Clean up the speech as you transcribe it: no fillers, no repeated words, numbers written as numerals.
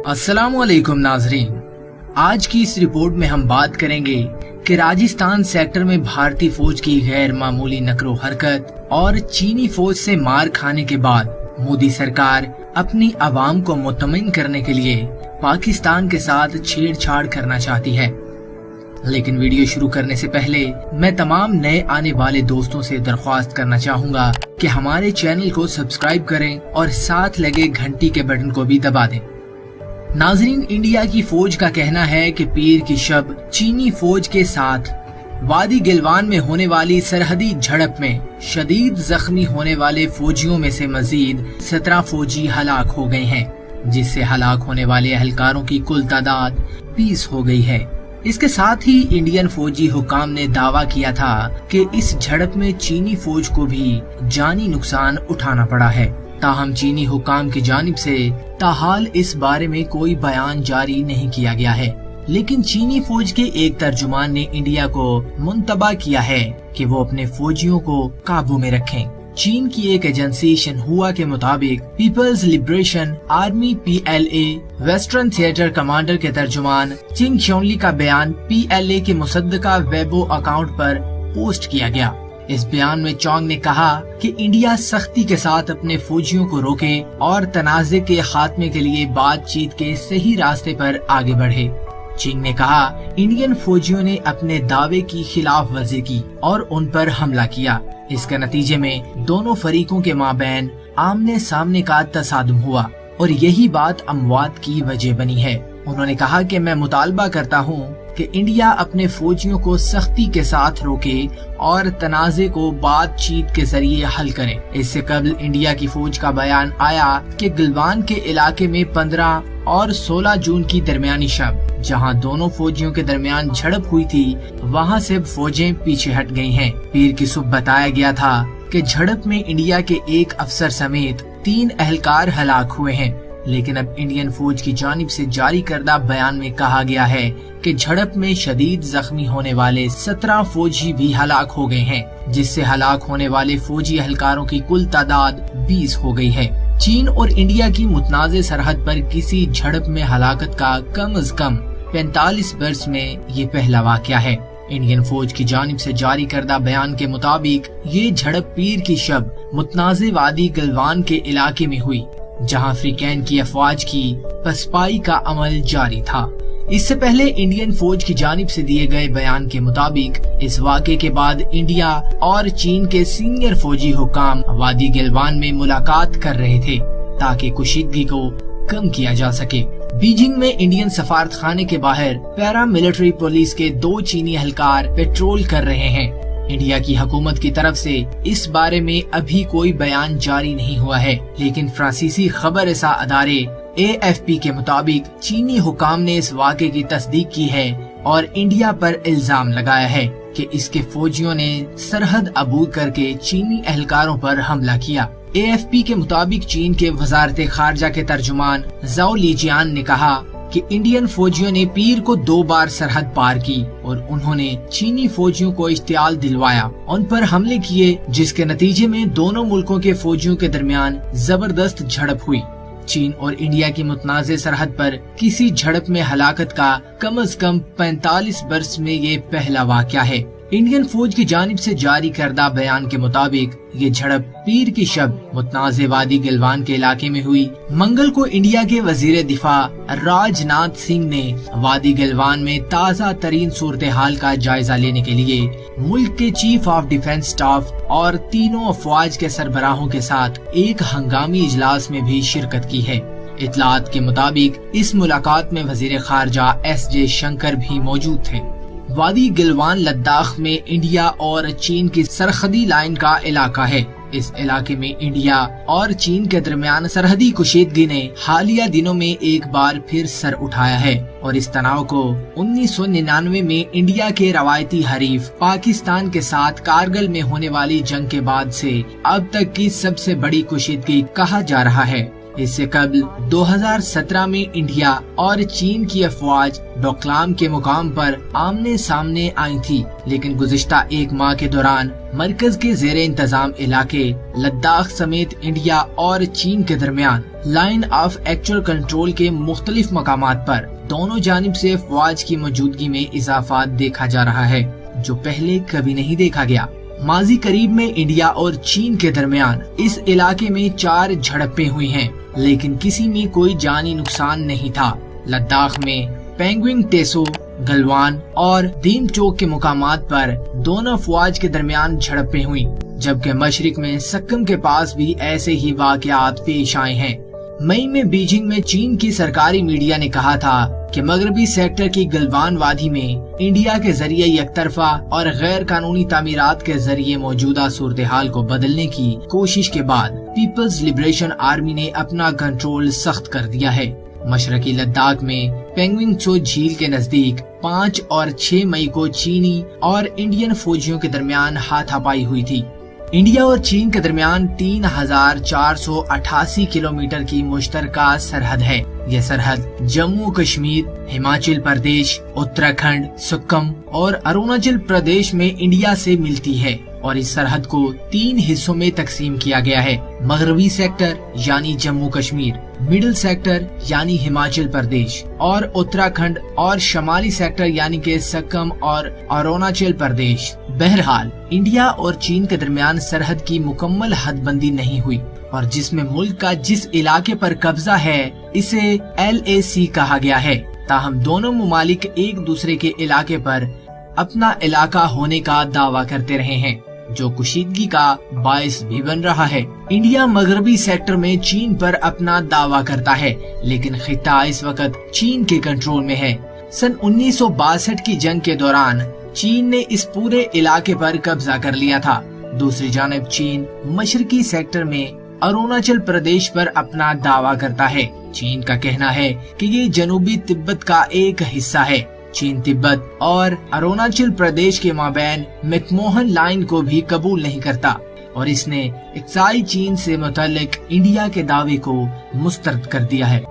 अस्सलाम वालेकुम नाजरीन, आज की इस रिपोर्ट में हम बात करेंगे कि राजस्थान सेक्टर में भारतीय फौज की गैर मामूली नकलो हरकत और चीनी फौज से मार खाने के बाद मोदी सरकार अपनी आवाम को मुतमईन करने के लिए पाकिस्तान के साथ छेड़छाड़ करना चाहती है। लेकिन वीडियो शुरू करने से पहले मैं तमाम नए आने वाले दोस्तों से दरख्वास्त करना चाहूँगा कि हमारे चैनल को सब्सक्राइब करें और साथ लगे घंटी के बटन को भी दबा दें। नाजरीन, इंडिया की फौज का कहना है कि पीर की शब चीनी फौज के साथ वादी गिलवान में होने वाली सरहदी झड़प में शदीद जख्मी होने वाले फौजियों में से मजीद 17 फौजी हलाक हो गए हैं, जिससे हलाक होने वाले एहलकारों की कुल तादाद 20 हो गई है। इसके साथ ही इंडियन फौजी हुकाम ने दावा किया था कि इस झड़प में चीनी फौज को भी जानी नुकसान उठाना पड़ा है। ताहम चीनी हुकाम की जानिब से ताहाल इस बारे में कोई बयान जारी नहीं किया गया है, लेकिन चीनी फौज के एक तर्जुमान ने इंडिया को मुंतबा किया है कि वो अपने फौजियों को काबू में रखें। चीन की एक एजेंसी शिन्हुआ के मुताबिक People's Liberation Army PLA western theatre commander के तर्जुमान चिंग शोनली का बयान PLA के मुसद्दका वेबो अकाउंट पर पोस्ट किया गया। इस बयान में चोंग ने कहा कि इंडिया सख्ती के साथ अपने फौजियों को रोके और तनाज़े के खात्मे के लिए बातचीत के सही रास्ते पर आगे बढ़े। चिंग ने कहा, इंडियन फौजियों ने अपने दावे की खिलाफ वर्जी की और उन पर हमला किया। इसके नतीजे में दोनों फरीकों के माबैन आमने सामने का तसादुम हुआ और यही बात अमवात की वजह बनी है। उन्होंने कहा कि मैं मुतालबा करता हूँ कि इंडिया अपने फौजियों को सख्ती के साथ रोके और तनाज़े को बातचीत के जरिए हल करे। इससे कबल इंडिया की फौज का बयान आया कि गिलवान के इलाके में 15 और 16 जून की दरमियानी शब जहां दोनों फौजियों के दरमियान झड़प हुई थी, वहां से फौजें पीछे हट गई हैं। पीर की सुबह बताया गया था कि झड़प में इंडिया के एक अफसर समेत 3 एहलकार हलाक हुए हैं, लेकिन अब इंडियन फौज की जानिब से जारी करदा बयान में कहा गया है कि झड़प में शदीद जख्मी होने वाले 17 फौजी भी हलाक हो गए हैं, जिससे हलाक होने वाले फौजी एहलकारों की कुल तादाद 20 हो गई है। चीन और इंडिया की मुतनाज़े सरहद पर किसी झड़प में हलाकत का कम अज कम 45 बरस में ये पहला वाक़या है। इंडियन फौज की जानिब से जारी करदा बयान के मुताबिक ये झड़प पीर की शब मुतनाज़े वादी गलवान के इलाके में हुई, जहां अफ्रीकैन की अफवाज की पसपाई का अमल जारी था। इससे पहले इंडियन फौज की जानिब से दिए गए बयान के मुताबिक इस वाक़े के बाद इंडिया और चीन के सीनियर फौजी हुकाम वादी गिलवान में मुलाकात कर रहे थे ताकि कुशीदगी को कम किया जा सके। बीजिंग में इंडियन सफारत खाने के बाहर पैरा मिलिट्री पुलिस के 2 चीनी एहलकार पेट्रोल कर रहे हैं। इंडिया की हुकूमत की तरफ से इस बारे में अभी कोई बयान जारी नहीं हुआ है, लेकिन फ्रांसीसी खबर रसा अदारे AFP के मुताबिक चीनी हुकाम ने इस वाक़े की तस्दीक की है और इंडिया पर इल्जाम लगाया है कि इसके फौजियों ने सरहद अबूर करके चीनी एहलकारों पर हमला किया। AFP के मुताबिक चीन के वजारत खारजा के तर्जुमान जाओ लीजियान ने कहा कि इंडियन फौजियों ने पीर को 2 बार सरहद पार की और उन्होंने चीनी फौजियों को इश्तियाल दिलवाया, उन पर हमले किए, जिसके नतीजे में दोनों मुल्कों के फौजियों के दरमियान जबरदस्त झड़प हुई। चीन और इंडिया की मुतनाज़े सरहद पर किसी झड़प में हलाकत का कम अज कम 45 बरस में ये पहला वाक़या है। इंडियन फौज की जानिब से जारी करदा बयान के मुताबिक ये झड़प पीर की शब मुतनाज़े वादी गिलवान के इलाके में हुई। मंगल को इंडिया के वजीर दिफा राजनाथ सिंह ने वादी गिलवान में ताज़ा तरीन सूरत हाल का जायजा लेने के लिए मुल्क के चीफ ऑफ डिफेंस स्टाफ और तीनों अफवाज के सरबराहों के साथ एक हंगामी इजलास में भी शिरकत की है। इतलात के मुताबिक इस मुलाकात में वजीर खारजा SJ शंकर भी मौजूद थे। वादी गिलवान लद्दाख में इंडिया और चीन की सरहदी लाइन का इलाका है। इस इलाके में इंडिया और चीन के दरमियान सरहदी कुशीदगी ने हालिया दिनों में एक बार फिर सर उठाया है और इस तनाव को 1999 में इंडिया के रवायती हरीफ पाकिस्तान के साथ कारगिल में होने वाली जंग के बाद से अब तक की सबसे बड़ी कुशीदगी कहा जा रहा है। اس سے قبل 2017 میں انڈیا اور چین کی افواج ڈوکلام کے مقام پر آمنے سامنے آئی تھی، لیکن گزشتہ ایک ماہ کے دوران مرکز کے زیر انتظام علاقے لداخ سمیت انڈیا اور چین کے درمیان لائن آف ایکچوئل کنٹرول کے مختلف مقامات پر دونوں جانب سے افواج کی موجودگی میں اضافہ دیکھا جا رہا ہے، جو پہلے کبھی نہیں دیکھا گیا۔ ماضی قریب میں انڈیا اور چین کے درمیان اس علاقے میں 4 جھڑپیں ہوئی ہیں، لیکن کسی میں کوئی جانی نقصان نہیں تھا۔ لداخ میں پینگوئنگ ٹیسو، گلوان اور دیم چوک کے مقامات پر دونوں افواج کے درمیان جھڑپیں ہوئی، جبکہ مشرق میں سکم کے پاس بھی ایسے ہی واقعات پیش آئے ہیں۔ مئی میں بیجنگ میں چین کی سرکاری میڈیا نے کہا تھا کہ مغربی سیکٹر کی گلوان وادی میں انڈیا کے ذریعے یک طرفہ اور غیر قانونی تعمیرات کے ذریعے موجودہ صورتحال کو بدلنے کی کوشش کے بعد پیپلز لبریشن آرمی نے اپنا کنٹرول سخت کر دیا ہے۔ مشرقی لداخ میں پینگوئنگ ٹسو جھیل کے نزدیک 5 اور 6 مئی کو چینی اور انڈین فوجیوں کے درمیان ہاتھا پائی ہوئی تھی۔ انڈیا اور چین کے درمیان 3488 کلومیٹر کی مشترکہ سرحد ہے۔ یہ سرحد جموں کشمیر، ہماچل پردیش، اتراکھنڈ، سکم اور اروناچل پردیش میں انڈیا سے ملتی ہے، اور اس سرحد کو 3 حصوں میں تقسیم کیا گیا ہے: مغربی سیکٹر یعنی جموں کشمیر، مڈل سیکٹر یعنی ہماچل پردیش اور اتراکھنڈ، اور شمالی سیکٹر یعنی کہ سکم اور اروناچل پردیش۔ بہرحال انڈیا اور چین کے درمیان سرحد کی مکمل حد بندی نہیں ہوئی، اور جس میں ملک کا جس علاقے پر قبضہ ہے اسے LAC کہا گیا ہے۔ تاہم دونوں ممالک ایک دوسرے کے علاقے پر اپنا علاقہ ہونے کا دعویٰ کرتے رہے ہیں، جو کشیدگی کا باعث بھی بن رہا ہے۔ انڈیا مغربی سیکٹر میں چین پر اپنا دعویٰ کرتا ہے، لیکن خطہ اس وقت چین کے کنٹرول میں ہے۔ سن 1962 کی جنگ کے دوران چین نے اس پورے علاقے پر قبضہ کر لیا تھا۔ دوسری جانب چین مشرقی سیکٹر میں اروناچل پردیش پر اپنا دعویٰ کرتا ہے۔ چین کا کہنا ہے کہ یہ جنوبی تبت کا ایک حصہ ہے۔ چین تبت اور اروناچل پردیش کے مابین میک موہن لائن کو بھی قبول نہیں کرتا، اور اس نے اقصائی چین سے متعلق انڈیا کے دعوے کو مسترد کر دیا ہے۔